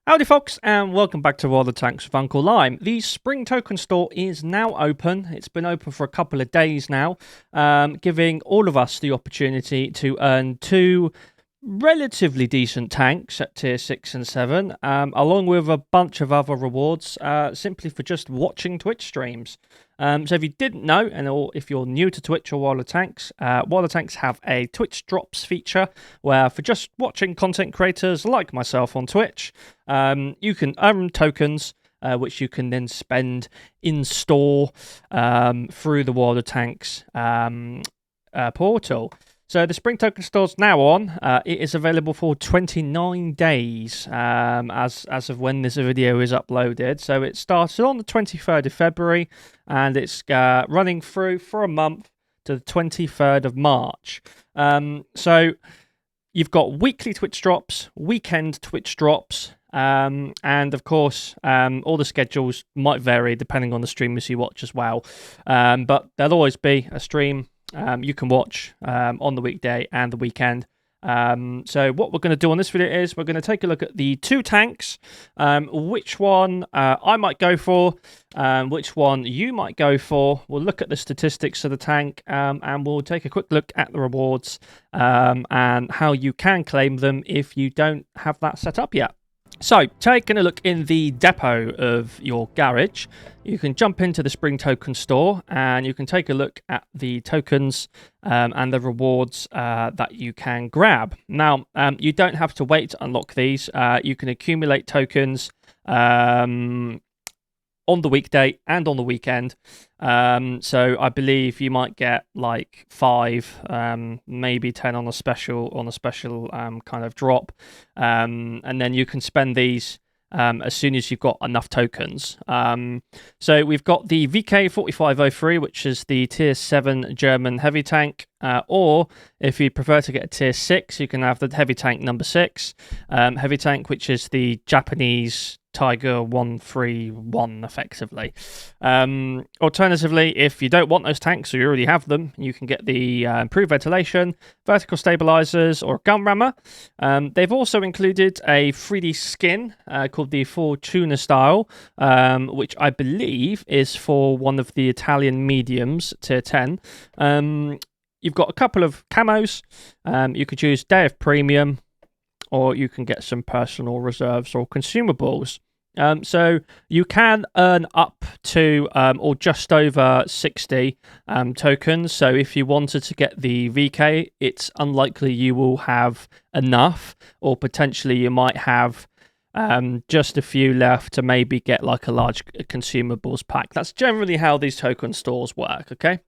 Howdy folks, and welcome back to World of Tanks with Uncle Lime. The Spring Token store is now open. It's been open for a couple of days now, giving all of us the opportunity to earn two relatively decent tanks at tier 6 and 7, along with a bunch of other rewards, simply for just watching Twitch streams. So if you didn't know, or if you're new to Twitch or World of Tanks have a Twitch Drops feature where for just watching content creators like myself on Twitch, you can earn tokens, which you can then spend in store through the World of Tanks portal. So the Spring Token Store's now on. It is available for 29 days as of when this video is uploaded. So it started on the 23rd of February and it's running through for a month to the 23rd of March. So you've got weekly Twitch drops, weekend Twitch drops, and of course, all the schedules might vary depending on the streamers you watch as well. But there'll always be a stream you can watch on the weekday and the weekend. So what we're going to do on this video is we're going to take a look at the two tanks, which one I might go for, which one you might go for. We'll look at the statistics of the tank, and we'll take a quick look at the rewards and how you can claim them if you don't have that set up yet. So, taking a look in the depot of your garage, you can jump into the Spring Token store and you can take a look at the tokens and the rewards that you can grab. Now, you don't have to wait to unlock these. You can accumulate tokens on the weekday and on the weekend. So I believe you might get like 5, maybe 10 on a special kind of drop, and then you can spend these as soon as you've got enough tokens. So we've got the VK4503, which is the tier 7 German heavy tank, or if you prefer to get a tier 6, you can have the heavy tank number 6 heavy tank, which is the Japanese Tiger 131 effectively. Alternatively, if you don't want those tanks or you already have them, you can get the improved ventilation, vertical stabilizers, or gun rammer. They've also included a 3D skin called the Fortuna style, which I believe is for one of the Italian mediums, tier 10. You've got a couple of camos. You could choose Day of Premium, or you can get some personal reserves or consumables. So you can earn up to or just over 60 tokens. So if you wanted to get the VK, it's unlikely you will have enough, or potentially you might have just a few left to maybe get like a large consumables pack. That's generally how these token stores work, okay?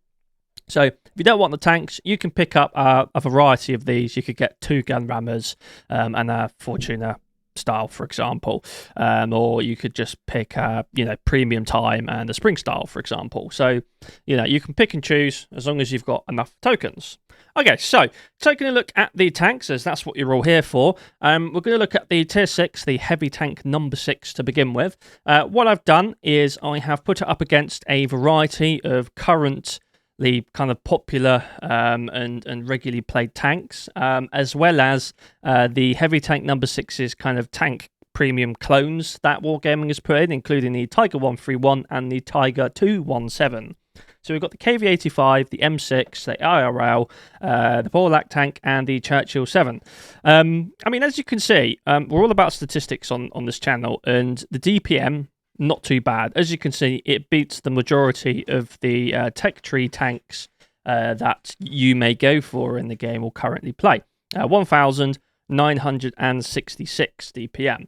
So if you don't want the tanks, you can pick up a variety of these. You could get 2 gun rammers and a Fortuna style, for example, or you could just pick premium time and a spring style, for example. So you can pick and choose as long as you've got enough tokens. Okay, so taking a look at the tanks, as that's what you're all here for. We're going to look at the tier 6, the heavy tank number 6 to begin with. What I've done is I have put it up against a variety of current kind of popular and regularly played tanks, as well as the heavy tank number 6's kind of tank premium clones that Wargaming has put in, including the Tiger 131 and the Tiger 217. So we've got the KV-85, the M6, the IRL, the Borlak tank, and the Churchill 7. I mean, as you can see, we're all about statistics on this channel, and the DPM, not too bad. As you can see, it beats the majority of the tech tree tanks that you may go for in the game or currently play. 1,966 DPM.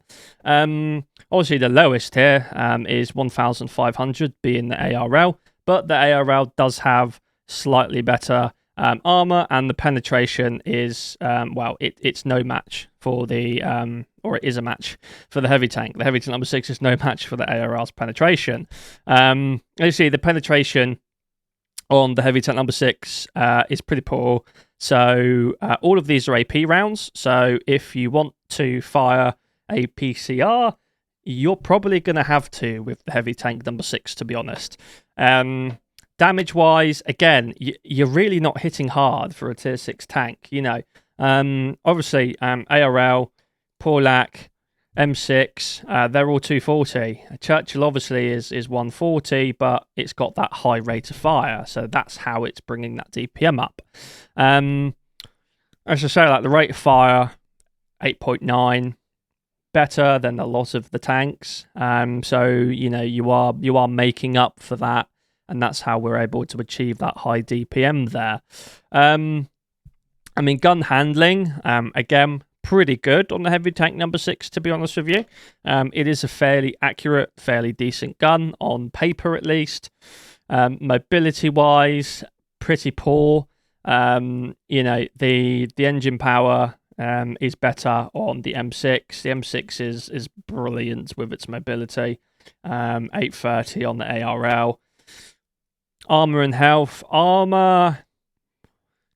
Obviously, the lowest here is 1,500, being the ARL, but the ARL does have slightly better armor, and the penetration is, it's no match for the, or it is a match for the heavy tank. The heavy tank number 6 is no match for the ARL's penetration. As you see, the penetration on the heavy tank number 6 is pretty poor. So all of these are AP rounds. So if you want to fire a PCR, you're probably going to have to with the heavy tank number 6, to be honest. Damage-wise, again, you're really not hitting hard for a tier 6 tank. Obviously, ARL, Porlak, M6, they're all 240. Churchill obviously is 140, but it's got that high rate of fire, so that's how it's bringing that DPM up. As I say, like the rate of fire, 8.9, better than a lot of the tanks. So you are making up for that, and that's how we're able to achieve that high DPM there. I mean, gun handling, again, pretty good on the heavy tank number 6, to be honest with you. It is a fairly accurate, fairly decent gun, on paper at least. Mobility-wise, pretty poor. The engine power is better on the M6. The M6 is brilliant with its mobility. 830 on the ARL. Armor and health. Armor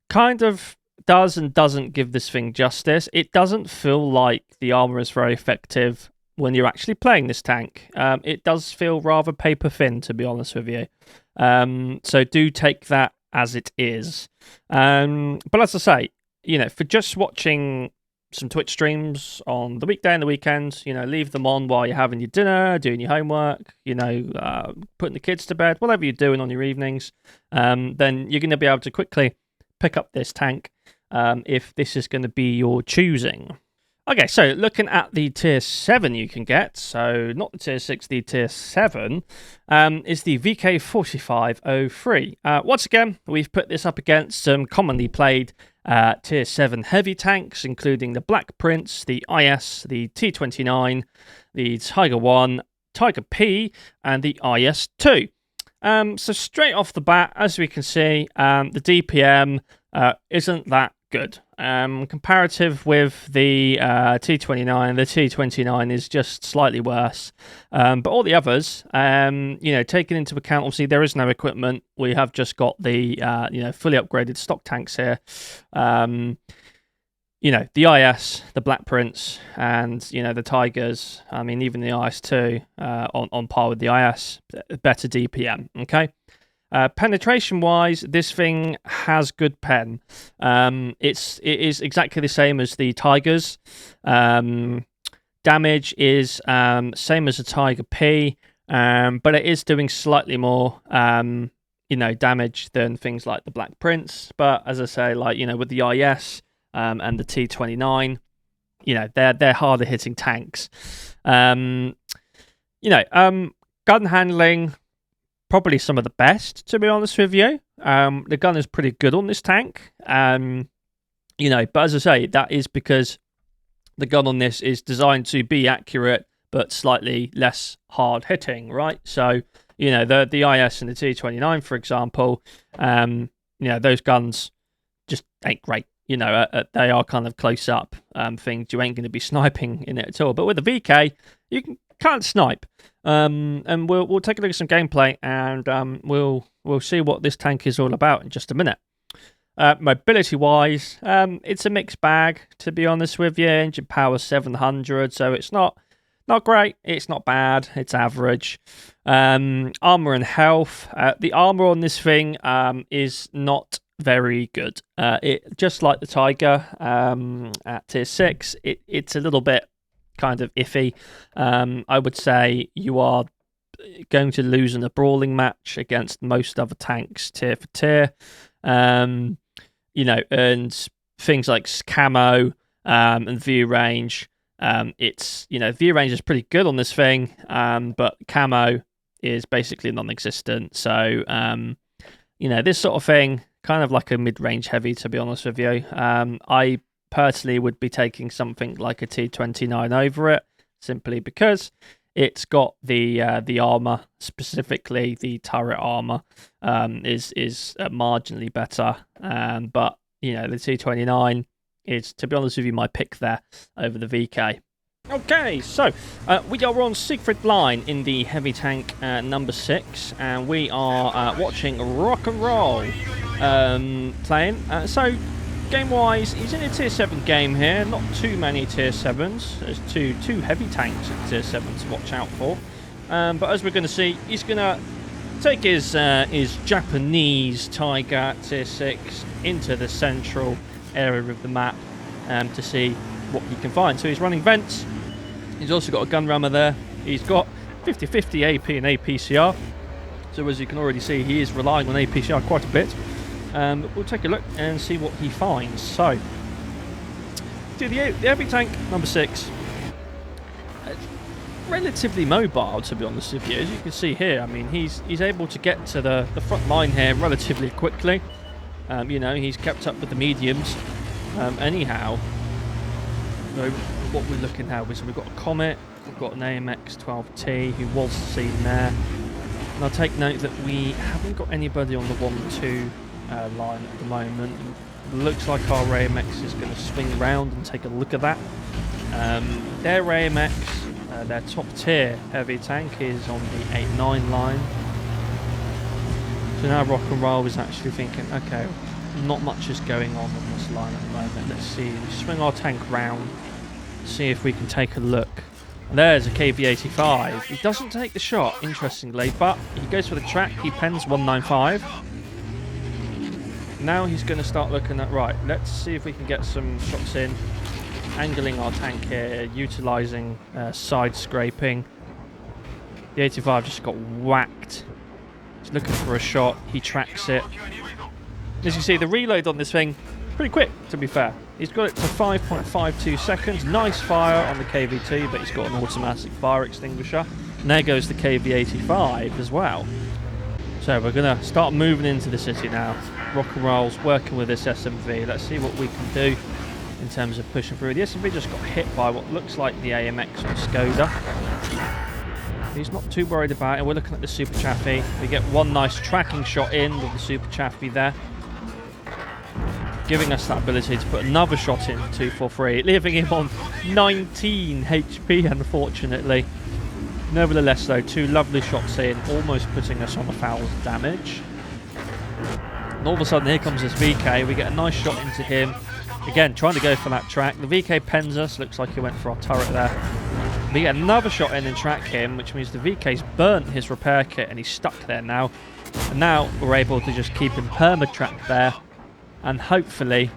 kind of does and doesn't give this thing justice. It doesn't feel like the armor is very effective when you're actually playing this tank. It does feel rather paper thin, to be honest with you. So do take that as it is. But as I say, for just watching some Twitch streams on the weekday and the weekend, leave them on while you're having your dinner, doing your homework, putting the kids to bed, whatever you're doing on your evenings, then you're going to be able to quickly pick up this tank if this is going to be your choosing. Okay, so looking at the tier 7 you can get, so not the tier 6, the tier 7, is the VK4503. Once again, we've put this up against some commonly played tier 7 heavy tanks, including the Black Prince, the IS, the T29, the Tiger 1, Tiger P, and the IS-2. So straight off the bat, as we can see, the DPM isn't that good. Comparative with the T29, the T29 is just slightly worse. But all the others, taking into account, obviously there is no equipment. We have just got the fully upgraded stock tanks here. The IS, the Black Prince, and the Tigers. I mean, even the IS-2 on par with the IS, better DPM. Okay. Penetration-wise, this thing has good pen. It is exactly the same as the Tigers. Damage is same as a Tiger P, but it is doing slightly more, damage than things like the Black Prince. But as I say, with the IS and the T29, they're harder hitting tanks. Gun handling, probably some of the best, to be honest with you. The gun is pretty good on this tank. But as I say, that is because the gun on this is designed to be accurate, but slightly less hard hitting, right? So, the IS and the T29, for example, those guns just ain't great. They are kind of close up things. You ain't going to be sniping in it at all. But with the VK, you can't snipe. And we'll take a look at some gameplay, and we'll see what this tank is all about in just a minute. Mobility-wise, it's a mixed bag, to be honest with you. Engine power 700, so it's not great, it's not bad, it's average. Armor and health. The armor on this thing is not very good. It just like the Tiger at tier 6, it's a little bit kind of iffy. I would say you are going to lose in a brawling match against most other tanks tier for tier. And things like camo and view range. View range is pretty good on this thing, but camo is basically non-existent. So, this sort of thing, kind of like a mid-range heavy, to be honest with you. I personally would be taking something like a T29 over it, simply because it's got the armor, specifically the turret armor, is marginally better. But the T29 is, to be honest with you, my pick there over the VK. Okay, so we are on Siegfried Line in the heavy tank number 6, and we are watching Rock and Roll playing. So game-wise, he's in a tier 7 game here. Not too many tier 7s. There's two heavy tanks at tier 7 to watch out for. But as we're going to see, he's going to take his Japanese Tiger at tier 6 into the central area of the map to see what he can find. So he's running vents. He's also got a gun rammer there. He's got 50-50 AP and APCR. So as you can already see, he is relying on APCR quite a bit. But we'll take a look and see what he finds. So, the heavy tank number 6. Relatively mobile, to be honest with you. As you can see here, I mean, he's able to get to the front line here relatively quickly. You know, he's kept up with the mediums. Anyhow, so what we're looking at is we've got a Comet, we've got an AMX 12T who was seen there. And I'll take note that we haven't got anybody on the 1-2 line at the moment. Looks like our AMX is going to swing round and take a look at that. Their AMX, their top tier heavy tank, is on the 8-9 line. So now Rock and Roll is actually thinking, okay, not much is going on this line at the moment. Let's see, swing our tank round, see if we can take a look. And there's a KV-85. He doesn't take the shot, interestingly, but he goes for the track. He pens 195. Now he's going to start looking at, right, let's see if we can get some shots in. Angling our tank here, utilising side scraping. The 85 just got whacked. He's looking for a shot. He tracks it. As you see, the reload on this thing, pretty quick, to be fair. He's got it to 5.52 seconds. Nice fire on the KV-2, but he's got an automatic fire extinguisher. And there goes the KV-85 as well. So we're going to start moving into the city now. Rock and Roll's working with this SMV. Let's see what we can do in terms of pushing through. The SMV just got hit by what looks like the AMX or Skoda. He's not too worried about it. We're looking at the Super Chaffee. We get one nice tracking shot in with the Super Chaffee there, giving us that ability to put another shot in for 243, leaving him on 19 HP, unfortunately. Nevertheless, though, 2 lovely shots in, almost putting us on 1,000 damage. And all of a sudden, here comes this VK. We get a nice shot into him. Again, trying to go for that track. The VK pens us. Looks like he went for our turret there. We get another shot in and track him, which means the VK's burnt his repair kit and he's stuck there now. And now we're able to just keep him perma-trapped there and hopefully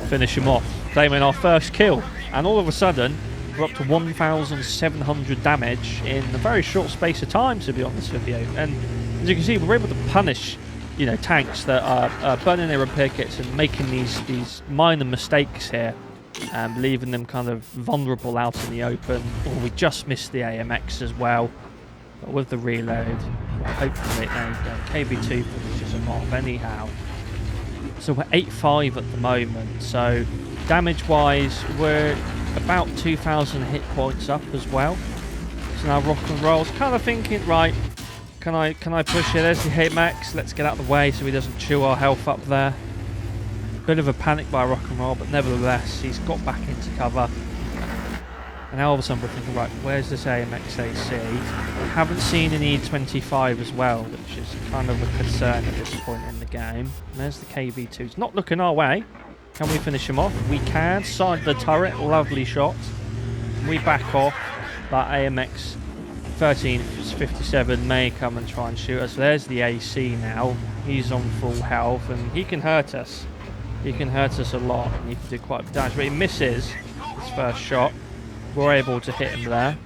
finish him off, claiming our first kill. And all of a sudden, we're up to 1,700 damage in a very short space of time, to be honest with you. And as you can see, we're able to punish, you know, tanks that are burning their repair kits and making these minor mistakes here, and leaving them kind of vulnerable out in the open. Or we just missed the AMX as well. But with the reload, well, hopefully, there you go, KV-2 finishes him off anyhow. So we're 8-5 at the moment. So damage-wise, we're about 2,000 hit points up as well. So now Rock and Roll's kind of thinking, right, can I push here? There's the hit max. Let's get out of the way so he doesn't chew our health up there. Bit of a panic by Rock and Roll, but nevertheless, he's got back into cover. And now all of a sudden we're thinking, right, where's this AMX AC? We haven't seen an E25 as well, which is kind of a concern at this point in the game. And there's the KV-2. It's not looking our way. Can we finish him off? We can. Side the turret. Lovely shot. We back off. That AMX 1357 may come and try and shoot us. There's the AC now. He's on full health and he can hurt us. He can hurt us a lot and he can do quite a bit of damage. But he misses his first shot. We're able to hit him there.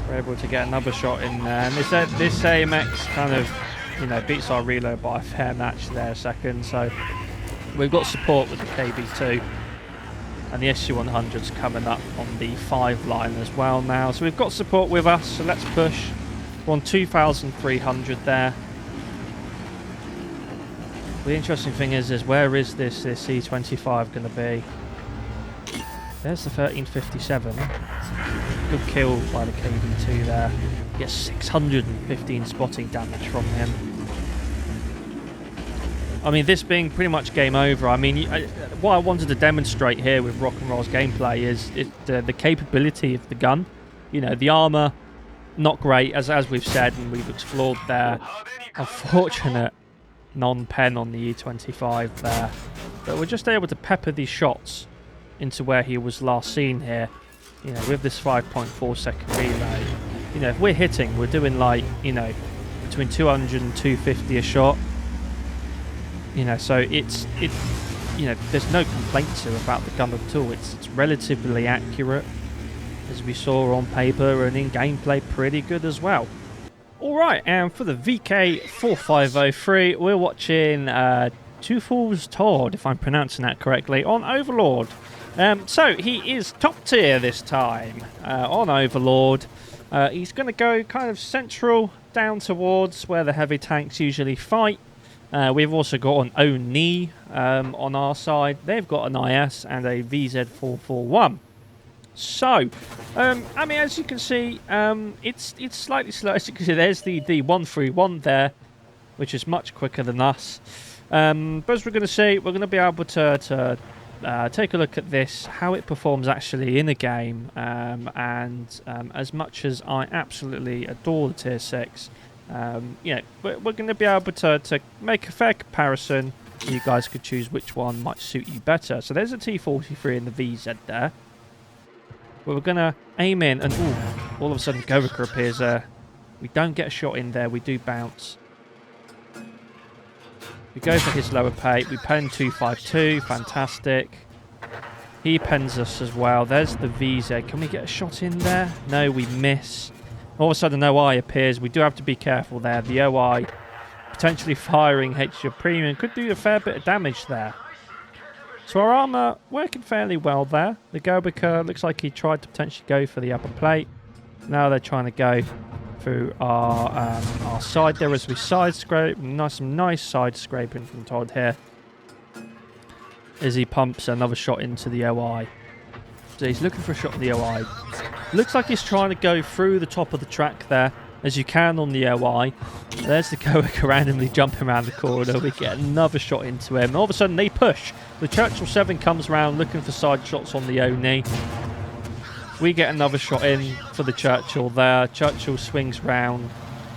We're able to get another shot in there. And this AMX kind of, you know, beats our reload by a fair match there a second. So we've got support with the KB2. And the SU-100's coming up on the 5 line as well now. So we've got support with us. So let's push. We're on 2,300 there. The interesting thing is where is this E25 going to be? There's the 1357. Good kill by the KB2 there. Gets 615 spotting damage from him. I mean, this being pretty much game over. I mean, what I wanted to demonstrate here with Rock and Roll's gameplay is the capability of the gun. You know, the armor, not great, as we've said and we've explored there. Unfortunate non-pen on the E25 there. But we're just able to pepper these shots into where he was last seen here. You know, with this 5.4 second relay. You know, if we're hitting, we're doing like, you know, between 200 and 250 a shot. You know, so it's there's no complaints here about the gun at all. It's relatively accurate, as we saw on paper, and in gameplay pretty good as well. Alright, and for the VK4503, we're watching Two Fools Todd, if I'm pronouncing that correctly, on Overlord. So he is top tier this time on Overlord. He's going to go kind of central down towards where the heavy tanks usually fight. We've also got an Oni on our side. They've got an IS and a VZ441. So, I mean, as you can see, it's slightly slow. As you can see, there's the 131 there, which is much quicker than us. But as we're going to see, we're going to be able to take a look at this, how it performs actually in a game, and as much as I absolutely adore the Tier 6, we're going to be able to make a fair comparison. You guys could choose which one might suit you better. So there's a T43 in the VZ there. We're going to aim in, and all of a sudden Gorica appears there. We don't get a shot in there, we do bounce. We go for his lower pay. We pen 252. Fantastic. He pens us as well. There's the VZ. Can we get a shot in there? No, we miss. All of a sudden, OI appears. We do have to be careful there. The OI potentially firing HG Premium could do a fair bit of damage there. So our armor working fairly well there. The Gorica looks like he tried to potentially go for the upper plate. Now they're trying to go through our side there as we side scrape. Some nice side scraping from Todd here as he pumps another shot into the OI. So he's looking for a shot in the OI. Looks like he's trying to go through the top of the track there, as you can on the OI. There's the Gorica randomly jumping around the corner. We get another shot into him. All of a sudden they push. The Churchill 7 comes around looking for side shots on the Oni. We get another shot in for the Churchill there. Churchill swings round.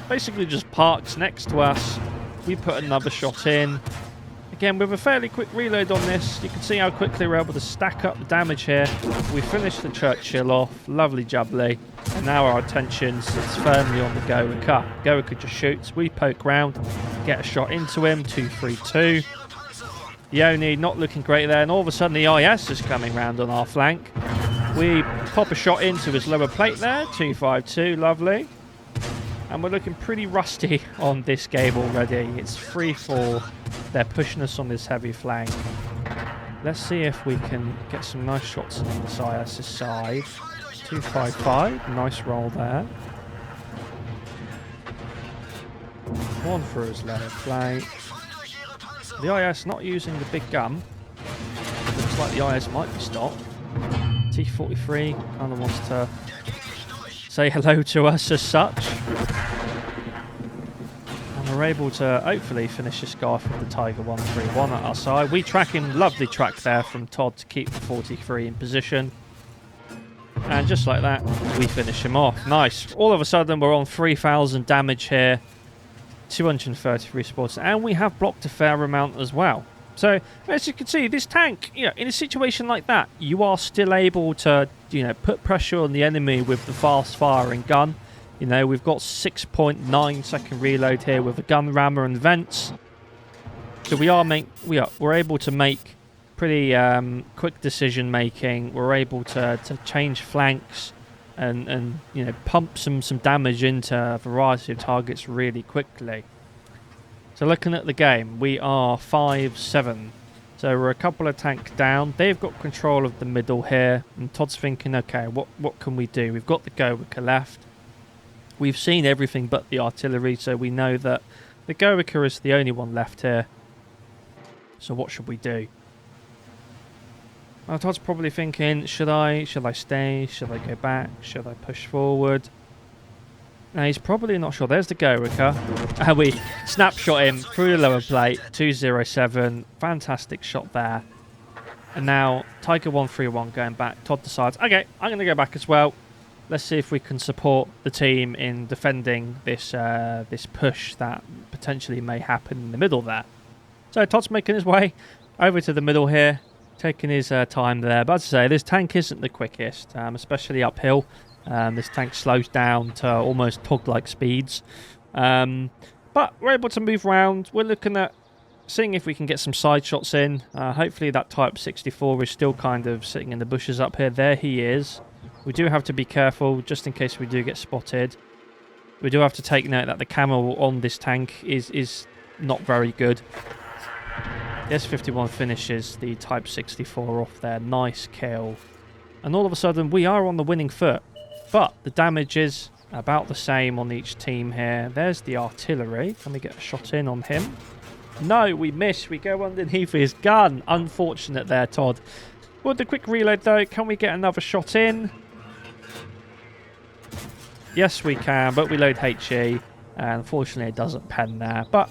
Basically just parks next to us. We put another shot in. Again, with a fairly quick reload on this, you can see how quickly we're able to stack up the damage here. We finish the Churchill off. Lovely jubbly. And now our attention sits firmly on the Gorica. Gorica just shoots. We poke round. Get a shot into him. 2-3-2. The Oni not looking great there. And all of a sudden the IS is coming round on our flank. We pop a shot into his lower plate there. 2-5-2. Lovely. And we're looking pretty rusty on this game already. It's 3-4. They're pushing us on this heavy flank. Let's see if we can get some nice shots on this IS's side. 2-5-5. Nice roll there. One for his lower plate. The IS not using the big gun. Looks like the IS might be stopped. T43 kind of wants to say hello to us as such. And we're able to hopefully finish this guy off with the Tiger 131 at our side. We track him. Lovely track there from Todd to keep the 43 in position. And just like that, we finish him off. Nice. All of a sudden, we're on 3,000 damage here. 233 supports. And we have blocked a fair amount as well. So, as you can see, this tank, in a situation like that, you are still able to, put pressure on the enemy with the fast-firing gun. We've got 6.9 second reload here with a gun rammer and vents. So we're able to make pretty quick decision making. We're able to change flanks and pump some damage into a variety of targets really quickly. So looking at the game, we are 5-7. So we're a couple of tanks down. They've got control of the middle here. And Todd's thinking, okay, what can we do? We've got the Gorica left. We've seen everything but the artillery, so we know that the Gorica is the only one left here. So what should we do? Well, Todd's probably thinking, should I stay? Should I go back? Should I push forward? Now, he's probably not sure. There's the Gorica. And we snapshot him through the lower plate. 207. Fantastic shot there. And now, Tiger 131 going back. Todd decides, okay, I'm going to go back as well. Let's see if we can support the team in defending this this push that potentially may happen in the middle there. So Todd's making his way over to the middle here, taking his time there. But as I say, this tank isn't the quickest, especially uphill. This tank slows down to almost pug-like speeds. But we're able to move around. We're looking at seeing if we can get some side shots in. Hopefully that Type 64 is still kind of sitting in the bushes up here. There he is. We do have to be careful just in case we do get spotted. We do have to take note that the camo on this tank is not very good. The S51 finishes the Type 64 off there. Nice kill. And all of a sudden we are on the winning foot. But the damage is about the same on each team here. There's the artillery. Can we get a shot in on him? No, we miss. We go underneath his gun. Unfortunate there, Todd. With the quick reload, though, can we get another shot in? Yes, we can, but we load HE. And unfortunately, it doesn't pen there. But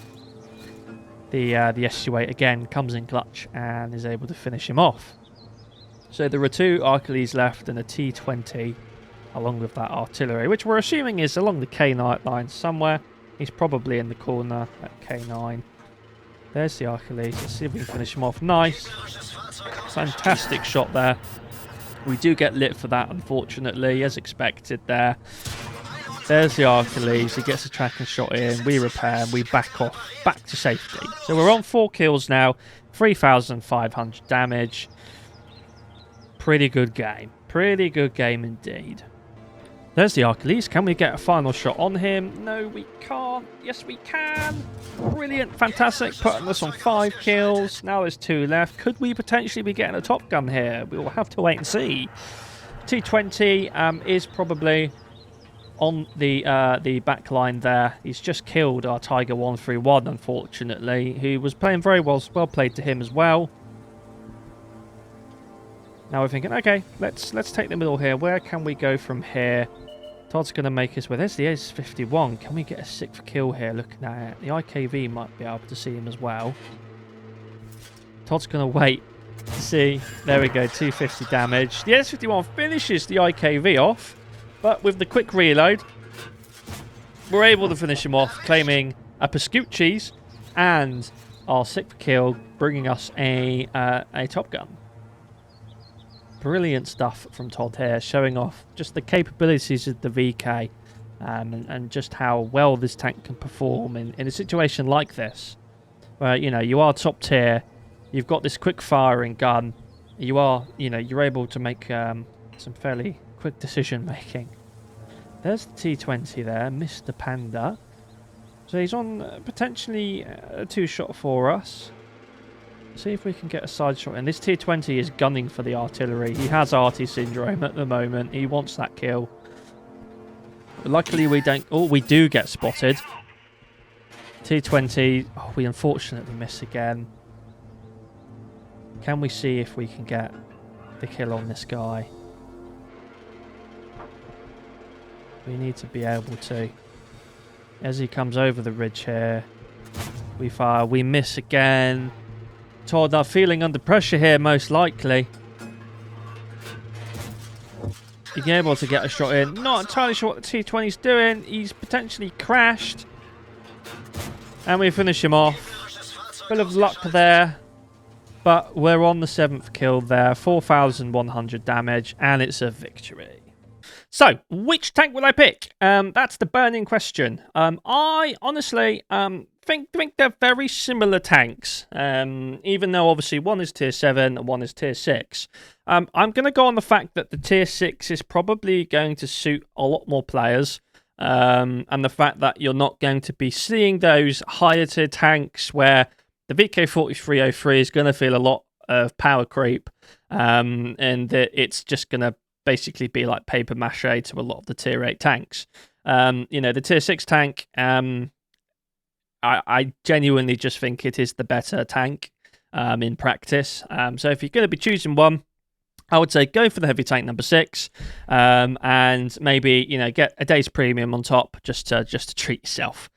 the SU-8, again, comes in clutch and is able to finish him off. So there are 2 Archiles left and a T-20 along with that artillery, which we're assuming is along the K9 line somewhere. He's probably in the corner at K9. There's the Archiles. Let's see if we can finish him off. Nice. Fantastic shot there. We do get lit for that, unfortunately, as expected there. There's the Archiles. He gets a tracking shot in. We repair and we back off. Back to safety. So we're on 4 kills now. 3,500 damage. Pretty good game. Pretty good game indeed. There's the Archiles. Can we get a final shot on him? No, we can't. Yes, we can. Brilliant. Fantastic. Putting us on 5 kills. Now there's 2 left. Could we potentially be getting a top gun here? We will have to wait and see. T-20 is probably on the back line there. He's just killed our Tiger 131, unfortunately, who was playing very well. Well played to him as well. Now we're thinking, okay, let's take the middle here. Where can we go from here? Todd's going to make us... Well, there's the S51. Can we get a 6th kill here looking at it? The IKV might be able to see him as well. Todd's going to wait to see. There we go, 250 damage. The S51 finishes the IKV off, but with the quick reload, we're able to finish him off, claiming a Pascucci's and our 6th kill, bringing us a Top Gun. Brilliant stuff from Todd here, showing off just the capabilities of the VK and just how well this tank can perform in a situation like this, where, you know, you are top tier, you've got this quick firing gun, you're able to make some fairly quick decision making. There's the T-20 there, Mr. Panda. So he's on potentially a 2-shot for us. See if we can get a side shot in. This T-20 is gunning for the artillery. He has arty syndrome at the moment. He wants that kill. But luckily we don't... Oh, we do get spotted. T-20... Oh, we unfortunately miss again. Can we see if we can get the kill on this guy? We need to be able to. As he comes over the ridge here, we fire. We miss again. Todd are feeling under pressure here, most likely. Being able to get a shot in. Not entirely sure what the T-20's doing. He's potentially crashed. And we finish him off. Bit of luck there. But we're on the 7th kill there. 4,100 damage. And it's a victory. So, which tank will I pick? That's the burning question. I honestly think they're very similar tanks, even though obviously one is tier 7 and one is tier 6. I'm going to go on the fact that the tier 6 is probably going to suit a lot more players, and the fact that you're not going to be seeing those higher tier tanks where the VK4303 is going to feel a lot of power creep, and it's just going to basically be like paper mache to a lot of the tier 8 tanks. The tier 6 tank, I genuinely just think it is the better tank in practice. So if you're going to be choosing one, I would say go for the heavy tank number 6, and maybe get a day's premium on top just to treat yourself.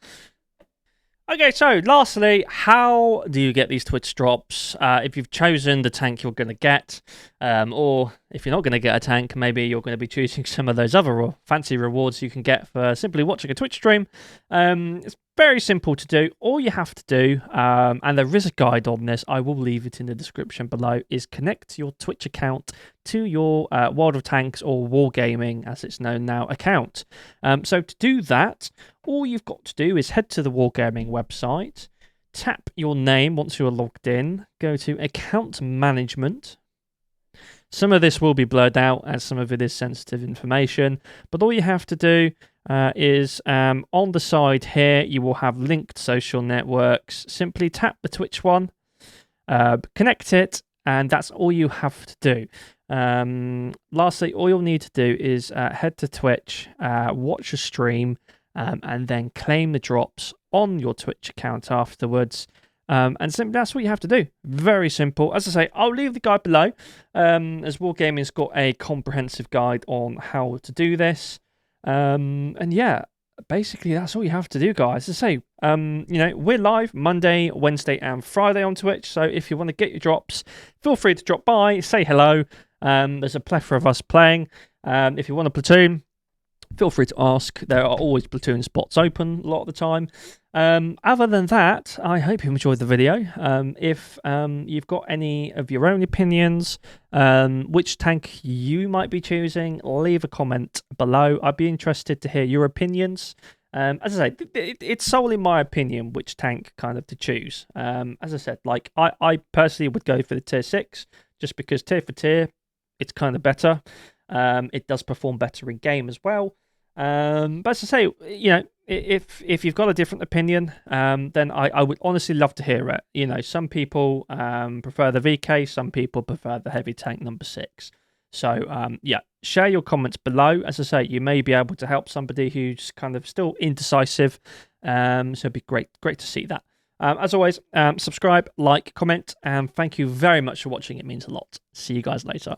Okay, so lastly, how do you get these Twitch drops? If you've chosen the tank you're going to get, or if you're not going to get a tank, maybe you're going to be choosing some of those other fancy rewards you can get for simply watching a Twitch stream. It's very simple to do. All you have to do, and there is a guide on this, I will leave it in the description below, is connect your Twitch account to your World of Tanks or Wargaming, as it's known now, account. So to do that, all you've got to do is head to the Wargaming website, tap your name once you're logged in, go to account management. Some of this will be blurred out as some of it is sensitive information, but all you have to do is on the side here, you will have linked social networks. Simply tap the Twitch one, connect it, and that's all you have to do. Lastly, all you'll need to do is head to Twitch, watch a stream, and then claim the drops on your Twitch account afterwards. And simply that's what you have to do. Very simple. As I say, I'll leave the guide below, as Wargaming's got a comprehensive guide on how to do this. And yeah, basically that's all you have to do, guys. As I say, we're live Monday, Wednesday, and Friday on Twitch. So if you want to get your drops, feel free to drop by, say hello. There's a plethora of us playing. If you want a platoon, feel free to ask. There are always platoon spots open a lot of the time. Other than that, I hope you enjoyed the video. If you've got any of your own opinions, which tank you might be choosing, leave a comment below. I'd be interested to hear your opinions. As I say, it's solely my opinion which tank kind of to choose. As I said, like I personally would go for the tier 6, just because tier for tier, it's kind of better. It does perform better in game as well. But as I say, if you've got a different opinion, then I would honestly love to hear it. Some people prefer the VK, some people prefer the heavy tank number 6. So yeah, share your comments below. As I say, you may be able to help somebody who's kind of still indecisive. So it'd be great to see that. As always, subscribe, like, comment, and thank you very much for watching. It means a lot. See you guys later.